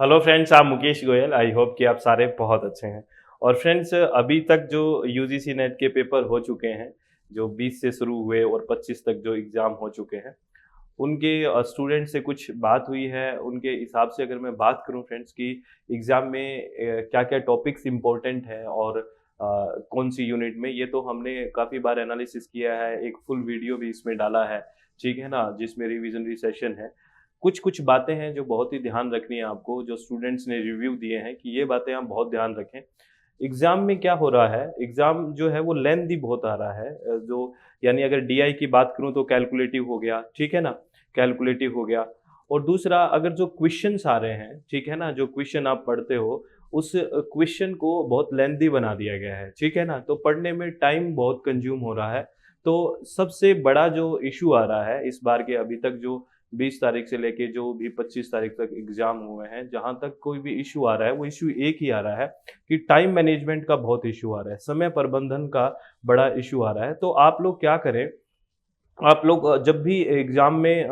Hello friends, आप Mukesh Goyal. I hope कि आप सारे बहुत अच्छे हैं। और फ्रेंड्स, अभी तक जो यूजीसी नेट के पेपर हो चुके हैं, जो 20 से शुरू हुए और 25 तक जो एग्ज़ाम हो चुके हैं, उनके स्टूडेंट से कुछ बात हुई है। उनके हिसाब से अगर मैं बात करूं फ्रेंड्स कि एग्ज़ाम में क्या-क्या टॉपिक्स इम्पोर्टेंट हैं और कौन सी यूनिट में, ये तो हमने काफ़ी बार एनालिसिस किया है। एक फुल वीडियो भी इसमें डाला है, ठीक है ना? जिसमें रिविज़नरी सेशन है। कुछ-कुछ बातें हैं जो बहुत ही ध्यान रखनी है आपको, जो स्टूडेंट्स ने रिव्यू दिए हैं कि ये बातें आप बहुत ध्यान रखें। एग्ज़ाम में क्या हो रहा है, एग्ज़ाम जो है वो लेंथी बहुत आ रहा है। जो यानी अगर डीआई की बात करूँ तो कैलकुलेटिव हो गया, ठीक है ना? कैलकुलेटिव हो गया। और दूसरा, अगर जो क्वेश्चन्स आ रहे हैं, ठीक है ना? जो क्वेश्चन आप पढ़ते हो, उस क्वेश्चन को बहुत लेंथी बना दिया गया है, ठीक है ना? तो पढ़ने में टाइम बहुत कंज़्यूम हो रहा है। तो सबसे बड़ा जो इश्यू आ रहा है इस बार के, अभी तक जो 20 तारीख से लेके जो भी 25 तारीख तक एग्ज़ाम हुए हैं, जहाँ तक कोई भी इश्यू आ रहा है, वो इश्यू एक ही आ रहा है कि टाइम मैनेजमेंट का बहुत इश्यू आ रहा है, समय प्रबंधन का बड़ा इश्यू आ रहा है। तो आप लोग क्या करें, आप लोग जब भी एग्ज़ाम में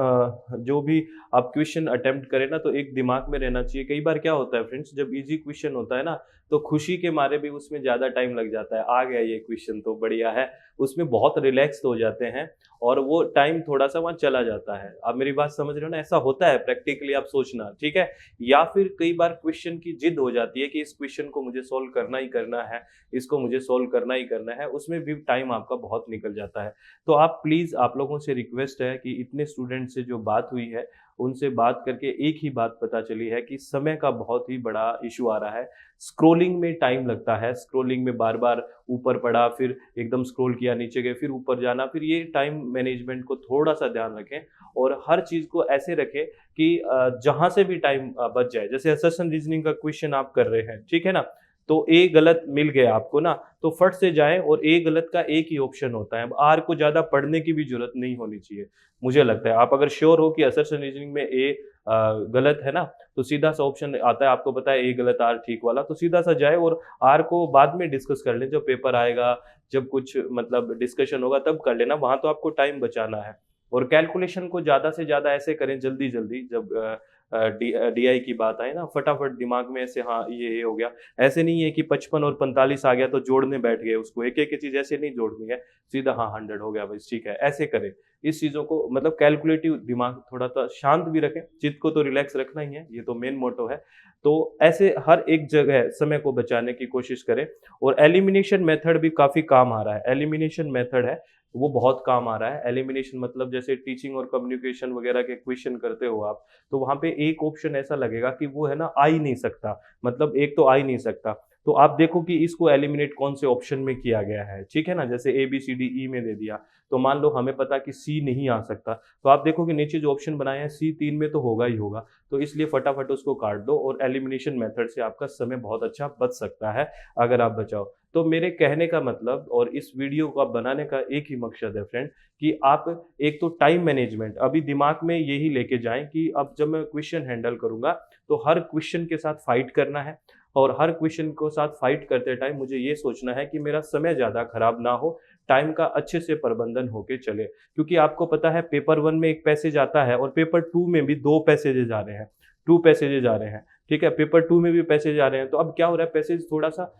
जो भी आप क्वेश्चन अटेम्प्ट करें ना, तो एक दिमाग में रहना चाहिए। कई बार क्या होता है फ्रेंड्स, जब ईज़ी क्वेश्चन होता है ना, तो खुशी के मारे भी उसमें ज़्यादा टाइम लग जाता है। आ गया ये क्वेश्चन तो बढ़िया है, उसमें बहुत रिलैक्स्ड हो जाते हैं और वो टाइम थोड़ा-सा वहाँ चला जाता है। आप मेरी बात समझ रहे हो ना? ऐसा होता है प्रैक्टिकली, आप सोचना, ठीक है? या फिर कई बार क्वेश्चन की जिद हो जाती है कि इस क्वेश्चन को मुझे सॉल्व करना ही करना है, इसको मुझे सॉल्व करना ही करना है, उसमें भी टाइम आपका बहुत निकल जाता है। तो आप प्लीज़, आप लोगों से रिक्वेस्ट है कि इतने स्टूडेंट से जो बात हुई है, उनसे बात करके एक ही बात पता चली है कि समय का बहुत ही बड़ा इश्यू आ रहा है। स्क्रॉलिंग में टाइम लगता है, स्क्रॉलिंग में बार-बार ऊपर पढ़ा, फिर एकदम स्क्रॉल किया, नीचे गए, फिर ऊपर जाना, फिर ये टाइम मैनेजमेंट को थोड़ा-सा ध्यान रखें और हर चीज़ को ऐसे रखें कि जहाँ से भी टाइम बच जाए। जैसे असर्शन रीज़निंग का क्वेश्चन आप कर रहे हैं, ठीक है ना? तो ए गलत मिल गया आपको ना, तो फट से जाएँ और ए गलत का एक ही ऑप्शन होता है। अब आर को ज़्यादा पढ़ने की भी ज़रूरत नहीं होनी चाहिए, मुझे लगता है। आप अगर श्योर हो कि असर्शन रीज़निंग में ए गलत है ना, तो सीधा-सा ऑप्शन आता है, आपको पता है ए गलत आर ठीक वाला, तो सीधा-सा जाए और आर को बाद में डिस्कस कर लें, जब पेपर आएगा, जब कुछ मतलब डिस्कशन होगा तब कर लेना, वहाँ तो आपको टाइम बचाना है। और कैलकुलेशन को ज़्यादा से ज़्यादा ऐसे करें जल्दी-जल्दी, जब डीआई की बात आए ना, फटाफट दिमाग में ऐसे, हाँ, ये हो गया। ऐसे नहीं है कि 55 और 45 आ गया तो जोड़ने बैठ गए उसको, एक-एक चीज़ ऐसे नहीं जोड़नी है, सीधा हाँ 100 हो गया बस, ठीक है, ऐसे करें। इस चीज़ों को मतलब कैलकुलेटिव दिमाग थोड़ा-सा शांत भी रखें, चित्त को तो रिलैक्स रखना ही है, ये तो मेन मोटो है। तो ऐसे हर एक जगह समय को बचाने की कोशिश करें। और एलिमिनेशन मेथड भी काफ़ी काम आ रहा है, एलिमिनेशन मेथड है, वो बहुत काम आ रहा है। एलिमिनेशन मतलब जैसे टीचिंग और कम्युनिकेशन वगैरह के क्वेश्चन करते हो आप, तो वहाँ पे एक ऑप्शन ऐसा लगेगा कि वो है ना, आ ही नहीं सकता, मतलब एक तो आ ही नहीं सकता। तो आप देखो कि इसको एलिमिनेट कौन से ऑप्शन में किया गया है, ठीक है ना? जैसे ए, बी, सी, डी, ई में दे दिया, तो मान लो हमें पता कि सी नहीं आ सकता, तो आप देखो कि नीचे जो ऑप्शन बनाए हैं, सी 3 में तो होगा ही होगा, तो इसलिए फटाफट उसको काट दो और एलिमिनेशन मेथड से आपका समय बहुत अच्छा बच सकता है, अगर आप बचाओ। तो मेरे कहने का मतलब और इस वीडियो को बनाने का एक ही मकसद है फ्रेंड, कि आप एक तो टाइम मैनेजमेंट अभी दिमाग में यही लेके जाएँ कि अब जब मैं क्वेश्चन हैंडल करूँगा, तो हर क्वेश्चन के साथ फाइट करना है और हर क्वेश्चन को साथ फाइट करते टाइम मुझे ये सोचना है कि मेरा समय ज़्यादा खराब ना हो, टाइम का अच्छे से प्रबंधन होके चले। क्योंकि आपको पता है पेपर 1 में 1 पैसेज आता है और पेपर 2 में भी 2 पैसेजेज़ आ रहे हैं, 2 पैसेजेज़ आ रहे हैं, ठीक है? पेपर 2 में भी पैसेज आ रहे हैं, तो अब क्या हो रहा है, पैसेज थोड़ा-सा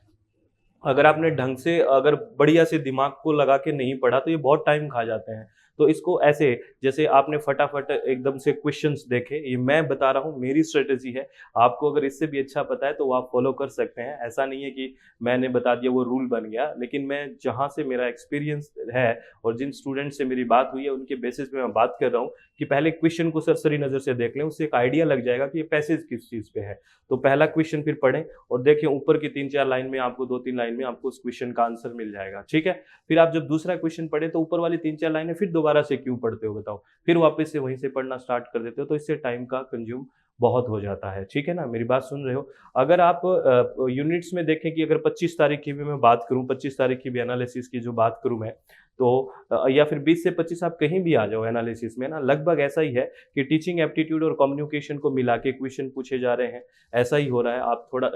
अगर आपने ढंग से, अगर बढ़िया से दिमाग को लगा के नहीं पढ़ा, तो ये बहुत टाइम खा जाते हैं। तो इसको ऐसे, जैसे आपने फटाफट एकदम से क्वेश्चंस देखे, ये मैं बता रहा हूँ, मेरी स्ट्रैटेजी है। आपको अगर इससे भी अच्छा पता है तो वो आप फॉलो कर सकते हैं। ऐसा नहीं है कि मैंने बता दिया वो रूल बन गया, लेकिन मैं जहाँ से मेरा एक्सपीरियंस है और जिन स्टूडेंट से मेरी बात हुई है उनके बेसिस पे मैं बात कर रहा हूँ कि पहले क्वेश्चन को सरसरी नज़र से देख लें, उससे एक आइडिया लग जाएगा कि ये पैसेज किस चीज़ पे है। तो पहला क्वेश्चन फिर पढ़ें और देखिए ऊपर की 3-4 लाइन में आपको 2-3 लाइन में आपको उस क्वेश्चन का आंसर मिल जाएगा, ठीक है? फिर आप जब दूसरा क्वेश्चन पढ़े तो ऊपर वाली 3-4 लाइनें फिर दोबारा से क्यों पढ़ते हो बताओ? फिर वापस से वहीं से पढ़ना स्टार्ट कर देते हो, तो इससे टाइम का कंज्यूम बहुत हो जाता है, ठीक है ना? मेरी बात सुन रहे हो? अगर आप यूनिट्स में देखें कि अगर 25 तारीख की भी मैं बात करूँ, 25 तारीख की भी एनालिसिस की जो बात करूँ मैं, या फिर 20 से 25 आप कहीं भी आ जाओ एनालिसिस में ना, लगभग ऐसा ही है कि टीचिंग एप्टीट्यूड और कम्युनिकेशन को मिला के क्वेश्चन पूछे जा रहे हैं। ऐसा ही हो रहा है, आप थोड़ा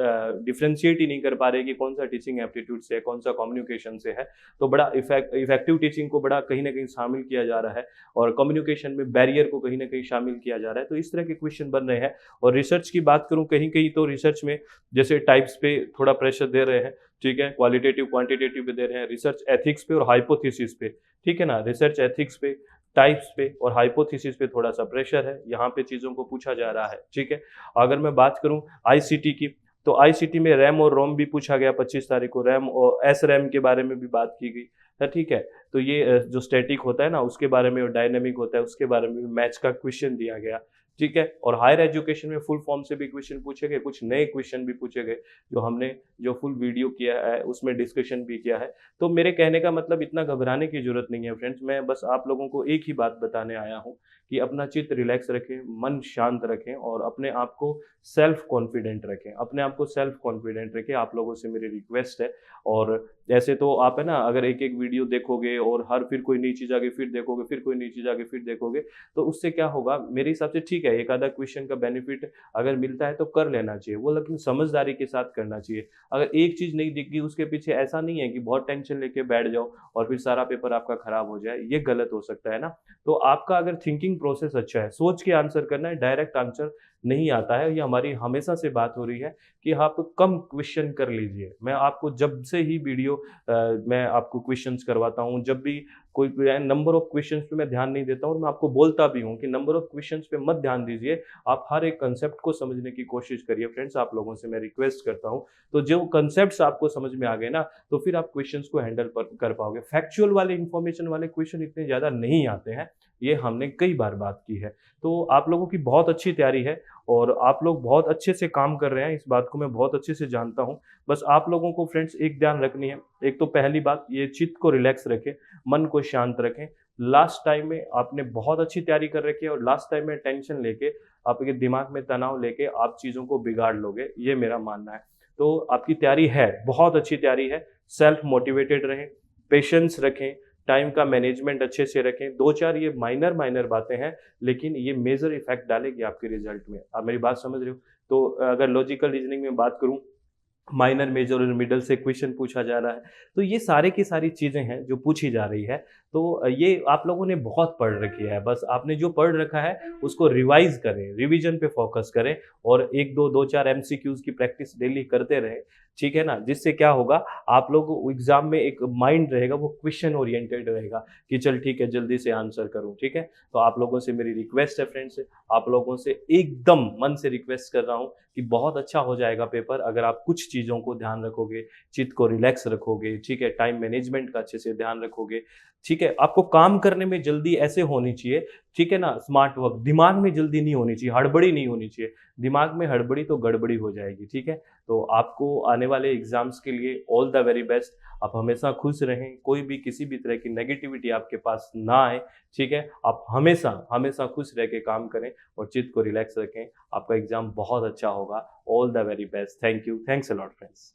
डिफरेंशिएट ही नहीं कर पा रहे कि कौन सा टीचिंग एप्टीट्यूड से है, कौन सा कम्युनिकेशन से है। तो बड़ा इफेक्टिव टीचिंग को बड़ा कहीं ना कहीं शामिल किया जा रहा है और कम्युनिकेशन में बैरियर को कहीं ना कहीं शामिल किया जा रहा है। तो इस तरह के क्वेश्चन बन रहे हैं। और रिसर्च की बात करूं, कहीं कहीं तो रिसर्च में जैसे टाइप्स पे थोड़ा प्रेशर दे रहे हैं, ठीक है, क्वालिटेटिव क्वांटिटेटिव पे दे रहे हैं, रिसर्च एथिक्स पे और हाइपोथेसिस पे, ठीक है ना, रिसर्च एथिक्स पे, टाइप्स पे और हाइपोथेसिस पे थोड़ा सा प्रेशर है, यहाँ पे चीज़ों को पूछा जा रहा है, ठीक है। अगर मैं बात करूँ आईसीटी की, तो आईसीटी में रैम और रोम भी पूछा गया 25 तारीख को, रैम और एस रैम के बारे में भी बात की गई है, ठीक है। तो ये जो स्टैटिक होता है ना उसके बारे में और डायनेमिक होता है उसके बारे में भी मैच का क्वेश्चन दिया गया, ठीक है। और हायर एजुकेशन में फुल फॉर्म से भी क्वेश्चन पूछे गए, कुछ नए क्वेश्चन भी पूछे गए जो हमने जो फुल वीडियो किया है उसमें डिस्कशन भी किया है। तो मेरे कहने का मतलब इतना घबराने की जरूरत नहीं है फ्रेंड्स, मैं बस आप लोगों को एक ही बात बताने आया हूँ कि अपना चित्त रिलैक्स रखें, मन शांत रखें और अपने आप को सेल्फ कॉन्फिडेंट रखें, अपने आप को सेल्फ कॉन्फिडेंट रखें, आप लोगों से मेरी रिक्वेस्ट है। और ऐसे तो आप है ना, अगर एक एक वीडियो देखोगे और हर फिर कोई नई चीज़ आगे फिर देखोगे, फिर कोई नई चीज़ आगे फिर देखोगे, तो उससे क्या होगा मेरे हिसाब से, ठीक है एक आधा क्वेश्चन का बेनिफिट अगर मिलता है तो कर लेना चाहिए वो, लेकिन समझदारी के साथ करना चाहिए। अगर एक चीज़ नहीं दिख गई उसके पीछे ऐसा नहीं है कि बहुत टेंशन लेके बैठ जाओ और फिर सारा पेपर आपका खराब हो जाए, ये गलत हो सकता है ना। तो आपका अगर थिंकिंग प्रोसेस अच्छा है, सोच के आंसर करना है, डायरेक्ट आंसर नहीं आता है। ये हमारी हमेशा से बात हो रही है कि आप कम क्वेश्चन कर लीजिए। मैं आपको जब से ही वीडियो मैं आपको क्वेश्चंस करवाता हूँ, जब भी कोई नंबर ऑफ क्वेश्चंस पे मैं ध्यान नहीं देता हूँ और मैं आपको बोलता भी हूँ कि नंबर ऑफ क्वेश्चंस पे मत ध्यान दीजिए, आप हर एक कंसेप्ट को समझने की कोशिश करिए। फ्रेंड्स आप लोगों से मैं रिक्वेस्ट करता हूँ, तो जो कंसेप्ट्स आपको समझ में आ गए ना, तो फिर आप क्वेश्चंस को हैंडल कर पाओगे। फैक्चुअल वाले इंफॉर्मेशन वाले क्वेश्चन इतने ज़्यादा नहीं आते हैं, ये हमने कई बार बात की है। तो आप लोगों की बहुत अच्छी तैयारी है और आप लोग बहुत अच्छे से काम कर रहे हैं, इस बात को मैं बहुत अच्छे से जानता हूँ। बस आप लोगों को फ्रेंड्स एक ध्यान रखनी है, एक तो पहली बात ये चित्त को रिलैक्स रखें, मन को शांत रखें। लास्ट टाइम में आपने बहुत अच्छी तैयारी कर रखी है और लास्ट टाइम में टेंशन लेके, आपके दिमाग में तनाव लेके आप चीज़ों को बिगाड़ लोगे, ये मेरा मानना है। तो आपकी तैयारी है, बहुत अच्छी तैयारी है, सेल्फ मोटिवेटेड रहें, पेशेंस रखें, टाइम का मैनेजमेंट अच्छे से रखें। 2-4 ये माइनर माइनर बातें हैं, लेकिन ये मेजर इफेक्ट डालेगी आपके रिजल्ट में। आप मेरी बात समझ रहे हो? तो अगर लॉजिकल रीजनिंग में बात करूँ, माइनर, मेजर और मिडल से क्वेश्चन पूछा जा रहा है, तो ये सारे की सारी चीज़ें हैं जो पूछी जा रही है। तो ये आप लोगों ने बहुत पढ़ रखी है, बस आपने जो पढ़ रखा है उसको रिवाइज़ करें, रिवीजन पे फोकस करें और 1-2, 2-4 एमसीक्यूज़ की प्रैक्टिस डेली करते रहें, ठीक है ना? जिससे क्या होगा, आप लोग एग्ज़ाम में एक माइंड रहेगा, वो क्वेश्चन ओरिएंटेड रहेगा कि चल ठीक है, जल्दी से आंसर करूँ, ठीक है? तो आप लोगों से मेरी रिक्वेस्ट है फ्रेंड्स, आप लोगों से एकदम मन से रिक्वेस्ट कर रहा हूँ कि बहुत अच्छा हो जाएगा पेपर अगर आप कुछ चीज़ों को ध्यान रखोगे, चित्त को रिलैक्स रखोगे, ठीक है, टाइम मैनेजमेंट का अच्छे से ध्यान रखोगे, ठीक है। आपको काम करने में जल्दी ऐसे होनी चाहिए, ठीक है ना, स्मार्ट वर्क, दिमाग में जल्दी नहीं होनी चाहिए, हड़बड़ी नहीं होनी चाहिए। दिमाग में हड़बड़ी तो गड़बड़ी हो जाएगी, ठीक है। तो आपको आने वाले एग्जाम्स के लिए ऑल द वेरी बेस्ट। आप हमेशा खुश रहें, कोई भी किसी भी तरह की नेगेटिविटी आपके पास ना आए, ठीक है। आप हमेशा हमेशा खुश रह के काम करें और चित्त को रिलैक्स रखें। आपका एग्जाम बहुत अच्छा होगा। All the very best. Thank you, thanks a lot friends.